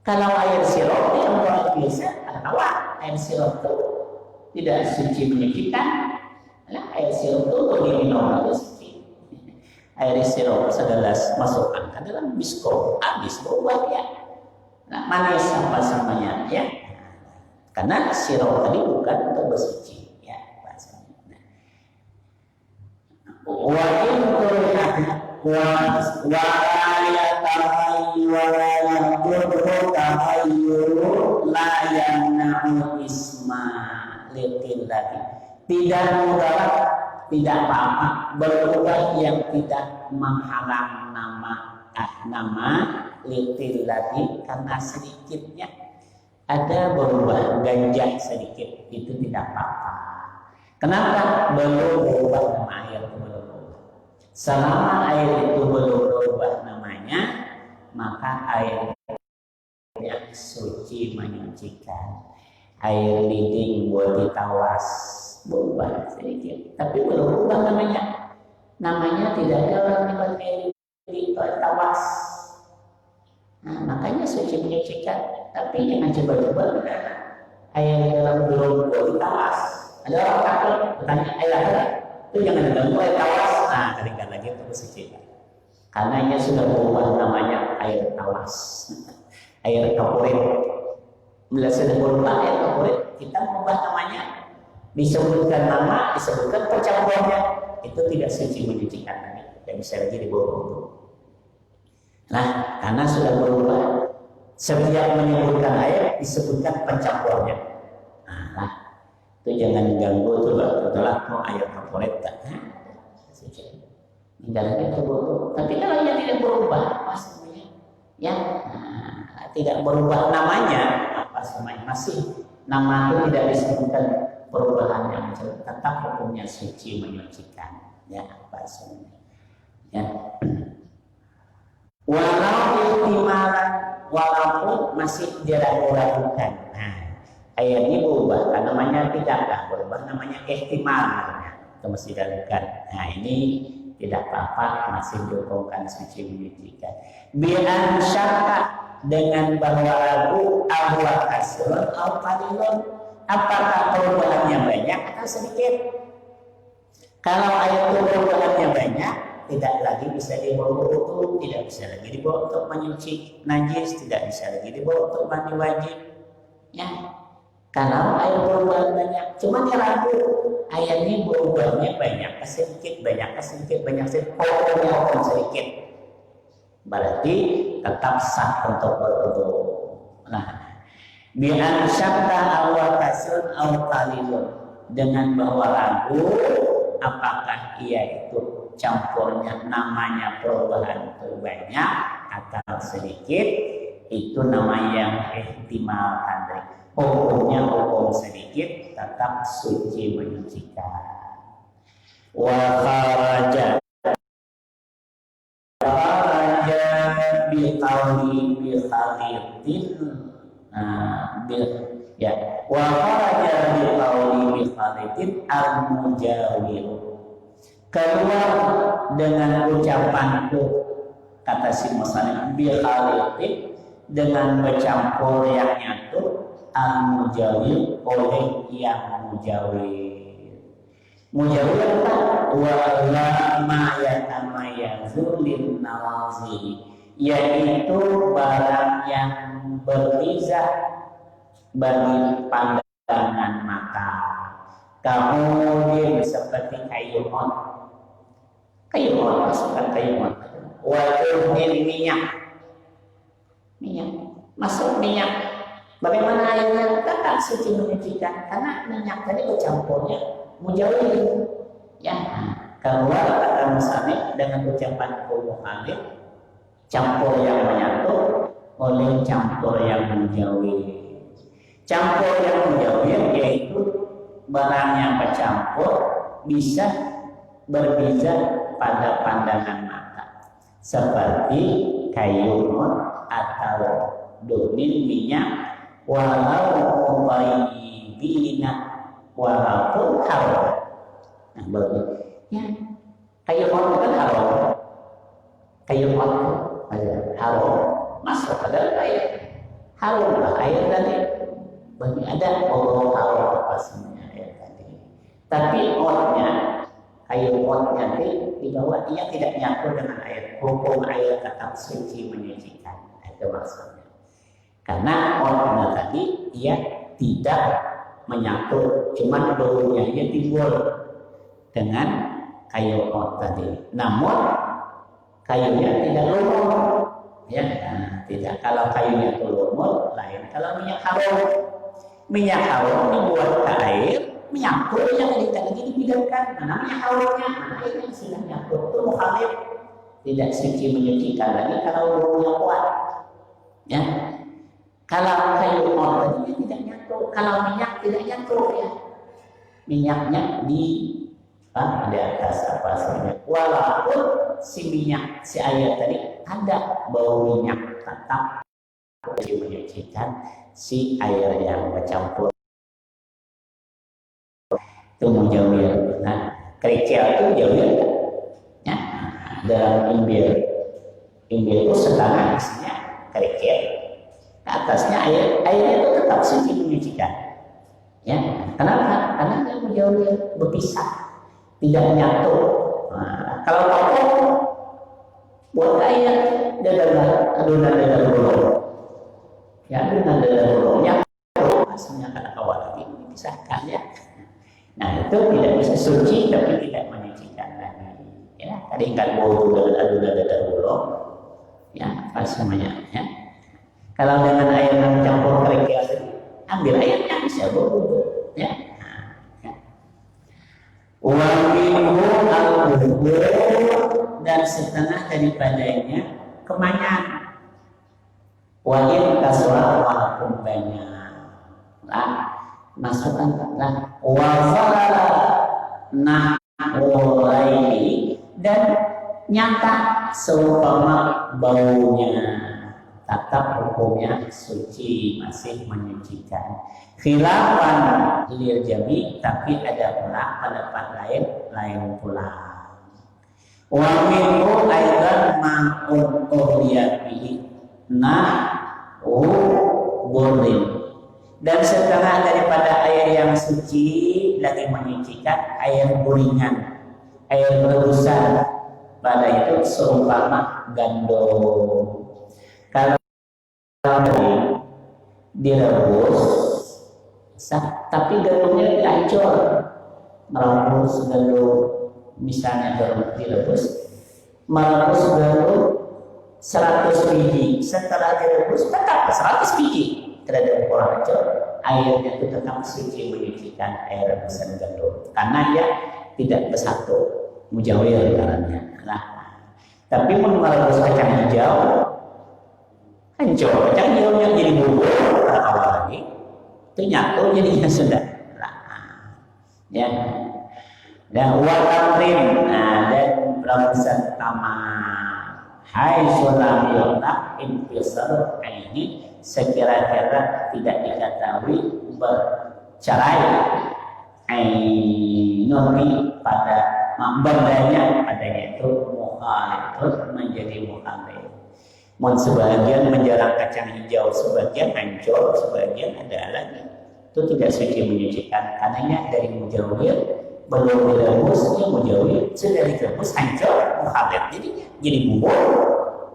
Kalau air sirup yang biasa ada tawar, air sirup itu tidak suci menyucikan. Nah, air sirup itu diminum harus suci. Air sirup segelas masukkan ke dalam biskop, habis berubah ya. Nah, manis apa samanya ya? Karena sirup tadi bukan untuk bersuci ya bahasanya. Wa in tidak mudarat, tidak apa-apa berubah yang tidak menghalang nama litilati karena sedikitnya ada berubah ganjak sedikit itu tidak apa-apa. Kenapa? Belum berubah nama air itu belum berubah. Selama air itu belum berubah namanya maka air yang suci menyucikan. Air liding buat ditawas berubah sedikit, tapi belum berubah namanya tidak ada orang yang ditawas. Nah, makanya suci menyucikan, tapi jangan coba-coba air dalam belum buat ditawas. Ada orang takut bertanya air apa? Itu jangan diganggu air tawas. Nah, keringkan lagi untuk bersuci. Karena ia sudah berubah namanya air tawas, air kapurit. Bila sudah berubah air kapurit, kita mengubah namanya, disebutkan nama, disebutkan percampurannya, itu tidak suci menyucikan lagi, dan bisa lagi dibawa. Nah, karena sudah berubah, setiap menyebutkan air disebutkan pencampurannya. Nah, itu jangan ganggu tuh, setelah mau air kapurit. tinggalkan berwudu. Tapi kalau yang tidak berubah, apa semuanya? Ya, tidak berubah namanya, apa semuanya masih nama itu tidak disebutkan perubahan yang tetap hukumnya suci menyucikan. Ya, apa semuanya? Ya. Walaupun masih diragukan. Nah, ayat ini berubah, namanya tidaklah berubah, namanya ihtimal. Itu masih diragukan. Nah, ini tidak apa-apa, masih dihukumkan suci menyucikan. Bi'an syakka, dengan bahwa ragu ahwa kasrun atau qalilun, apakah perubahannya banyak atau sedikit. Kalau ayat perubahannya banyak, tidak lagi bisa dibawa untuk, tidak bisa lagi dibawa untuk menyuci najis, tidak bisa lagi dibawa untuk mandi wajib. Ya, kalau ayat perubahan banyak, cuma ragu ayat ini berubahnya banyak sedikit, banyak sedikit, banyak sedikit, pokoknya sedikit, berarti tetap sah untuk berwudu. Nah, bi'an syakka aw kasrun aw qalilun, dengan bahwa ragu apakah ia itu campurnya namanya perubahan itu banyak atau sedikit, itu nama yang ihtimal tadi. Hukumnya hukum sedikit, tetap suci menyucikan. Wa kharaja bi qawli bi khalitin ya wa kharaja bi qawli bi khalitin al mujawir, keluar dengan ucapanku, kata si musannif, bi khalitin, dengan bercampur yang nyatu, al mujawir, oleh yang mujawir. Mujawir apa? Wa la ma yatamayyazu lin nawazili, yaitu barang yang berbeza bagi pandangan mata. Kemudian seperti kayu on, masukkan kayu on. Waduhin minyak masuk minyak. Bagaimana airnya tetap suci menyucikan, karena minyak tadi bercampurnya mujawir. Ya, keluar kata musannif dengan ucapan muhalif, campur yang menyatu oleh campur yang mujawir. Campur yang mujawir yaitu barang yang bercampur bisa berbeza pada pandangan mata, seperti kayu atau domin minyak, walau mubayyibina, walaupun haram. Nah, baru ya, kayu kan haram, kayu haram masuk adalah air haram lah, air tadi bagi ada Allah haram apa semuanya air tadi. Tapi otnya, kayu otnya dibawa, ia tidak nyatu dengan air. Hukum air tetap suci menyucikan, itu maksudnya. Karena otnya tadi ia tidak menyatu, cuma baunya ia timbul dengan kayu ot tadi. Namun kayunya tidak lumut, ya, tidak. Kalau kayunya itu lumut, lain. Kalau minyak harum dibuat ke air, menyatu, yang tidak lagi dipidamkan. Mana minyak harumnya, mana airnya sudah menyatu. Itu mukhalif, tidak suci menyucikan lagi kalau baunya kuat. Ya, kalau kayu ot tadi tidak nyatu, kalau minyak tidak nyatu, ya, minyaknya di atas apa saja. Walaupun si minyak, si air tadi ada bau minyak, tetap menyucikan si air yang bercampur. Itu mujawir. Nah, kerikil itu mujawir, ya, dalam imbir itu setengah isinya kerikil, ke atasnya airnya itu tetap suci menyucikan. Ya, kenapa? Karena dia mujawir, berpisah, tidak nyatu. Nah, kalau kotor buat air adonan dadar bolong, ya, adonan dadar bolongnya aslinya karena kawat lagi dipisahkan, ya. Nah, itu tidak bisa suci tapi tidak menyucikan lagi. Ya, tadi kan bau dengan adonan dadar bolong, ya, apa namanya, ya. Kalau dengan air yang campur kerikil, ambil airnya bisa bau, ya. Wa minhu al-bukhur, dan setengah daripadanya kemanyan. Wajib kaswa walaupun banyak. Masukkan wafala nahulaini dan nyata seumpama baunya, tetap hukumnya suci, masih menyucikan. Khilafan lil jami, tapi ada pula pendapat lain pula. Wa minhu aidan ma'un bihi boleh. Dan setengah daripada air yang suci lagi menyucikan air buringan, air berebusan. Pada itu seumpama gandum. Kalau direbus, tapi gandumnya dihancur, merebus gandum, misalnya direbus, merebus gandum 100 biji, setelah direbus tetap 100 biji, terhadap kurang hancur, airnya itu tetap suci menyucikan air rebusan gandum, karena dia tidak bersatu, mujawir karena. Nah, tapi merebus kacang hijau, hancur kacang hijaunya jadi bubur awal lagi, itu nyatu jadinya sudah. Ya, dan watamrin, dan rebusan tamat. Hai sulam yontak infisar ini sekira-kira tidak diketahui bercerai ainoni pada bandanya itu mukhalif menjadi mukhalif. Sebagian menjarang kacang hijau, sebagian hancur, sebagian ada lagi. Itu tidak suci menyucikan karenanya dari mujawir belum direbus dia mujawir, sudah direbus hancur mukhalif, jadi bubur,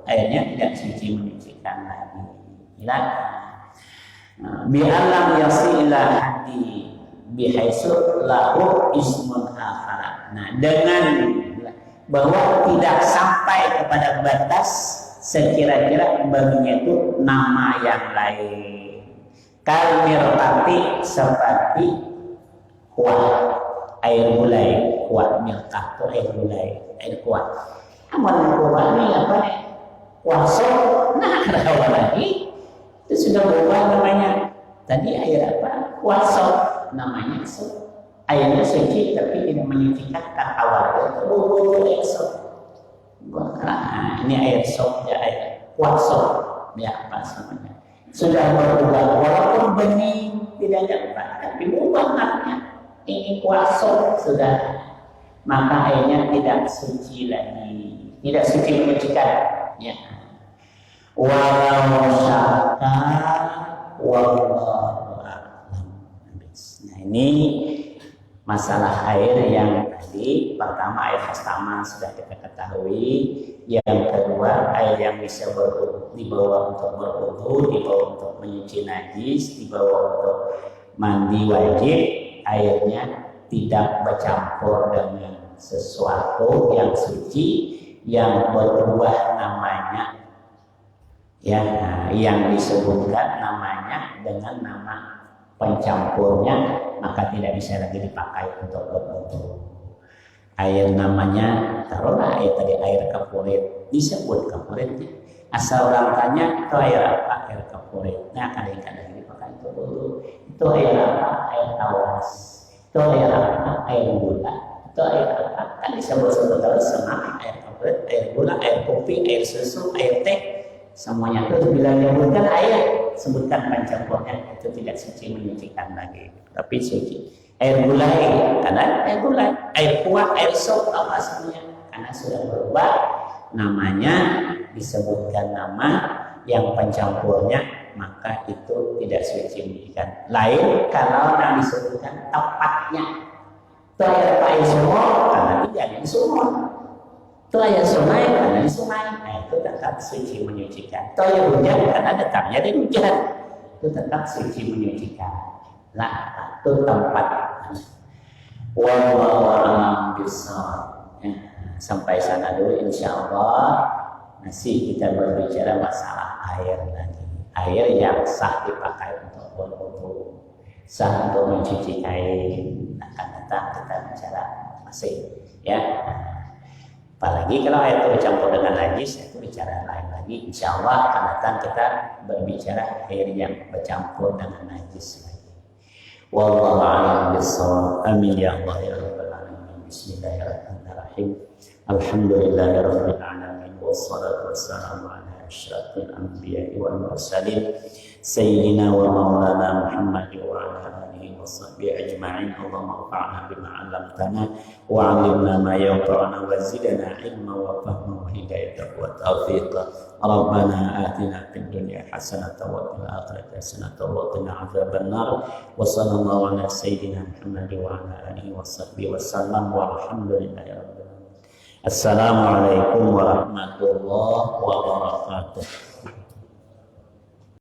akhirnya tidak suci menyucikan lagi. Bi'alam yasila hadi bihaisu lahu ismun akhar. Nah, dengan bahwa tidak sampai kepada batas sekira-kira baginya itu nama yang lain. Kalmirpati seperti kuah air gulai, kuah milkah itu air gulai, air kuah. Amal kuah ini apa nih? Kuah sop. Nah, kenapa lagi? Itu sudah berubah namanya. Tadi air apa? Kuah sop. Namanya sop. Airnya suci tapi tidak menyucikan kan awal itu air sop. Nah, ini air sop ya, air kuah sop ya apa namanya? Sudah berubah walaupun bening tidak dapat, tapi berubah maknanya. Ini kuah sop sudah, maka airnya tidak suci lagi, tidak suci menyucikan. Ya. Walau syaka wallahu a'lam. Nah, ini masalah air yang tadi pertama air pertama sudah kita ketahui, yang kedua air yang bisa dibawa untuk berwudu, dibawa untuk menyuci najis, dibawa untuk mandi wajib, airnya tidak bercampur dengan sesuatu yang suci yang berubah namanya, ya, yang disebutkan namanya dengan nama pencampurnya, maka tidak bisa lagi dipakai untuk berwudu. Air namanya, taruhlah air tadi air kapurit, disebut kapurit. Asal orang tanya itu air apa? Air kapurit. Nah, kadang-kadang dipakai untuk wudu. Itu air apa? Air tawas. Itu air apa? Air gula. Itu air apa? Kan disebut-sebut terus sama air kapurit, air gula, air kopi, air susu, air teh. Semuanya itu bila menyebutkan air, sebutkan pencampurnya, itu tidak suci menyucikan lagi, tapi suci. Air gulai, karena air gulai, air kuah, air sop, apa semuanya, karena sudah berubah namanya, disebutkan nama yang pencampurnya, maka itu tidak suci menyucikan. Lain kalau yang disebutkan tempatnya, itu air sumur, karena tidak ada di sumur. Itu air sungai, karena di sungai, nah itu tetap suci menyucikan. Itu air hujan, karena datangnya dari hujan, itu tetap suci menyucikan. Nah, itu tempat. Wallahu a'lam bishawab. Sampai sana dulu, insya Allah. Masih kita berbicara masalah air lagi. Air yang sah dipakai untuk berwudu, sah untuk mencuci kain. Akan datang kita bicara masih, ya. Apalagi kalau air itu bercampur dengan najis, itu bicara lain lagi. Insya Allah akan datang kita berbicara air yang bercampur dengan najis lagi. Wallahu a'lam bishawab. Amin ya Allah ya rabbal alamin. Bismillahirrahmanirrahim. Alhamdulillahirabbil alamin wassalatu wassalamu ala asyrafil anbiya'i wal mursalin sayyidina wa maulana Muhammad wa ala alihi wa sahbihi ajma'in. Allahumma anfa'na bima 'allamtana wa 'allimna ma yanfa'una wa zidna 'ilman wa fahman wa hidayatan wa tawfiqan. Rabbana atina fid dunya hasanatan wa fil akhirati hasanatan wa qina 'adzabannar. Wa sallallahu ala sayyidina Muhammad wa ala alihi wa sahbihi wasallam walhamdulillahi rabbil alamin. Assalamualaikum warahmatullahi wabarakatuh.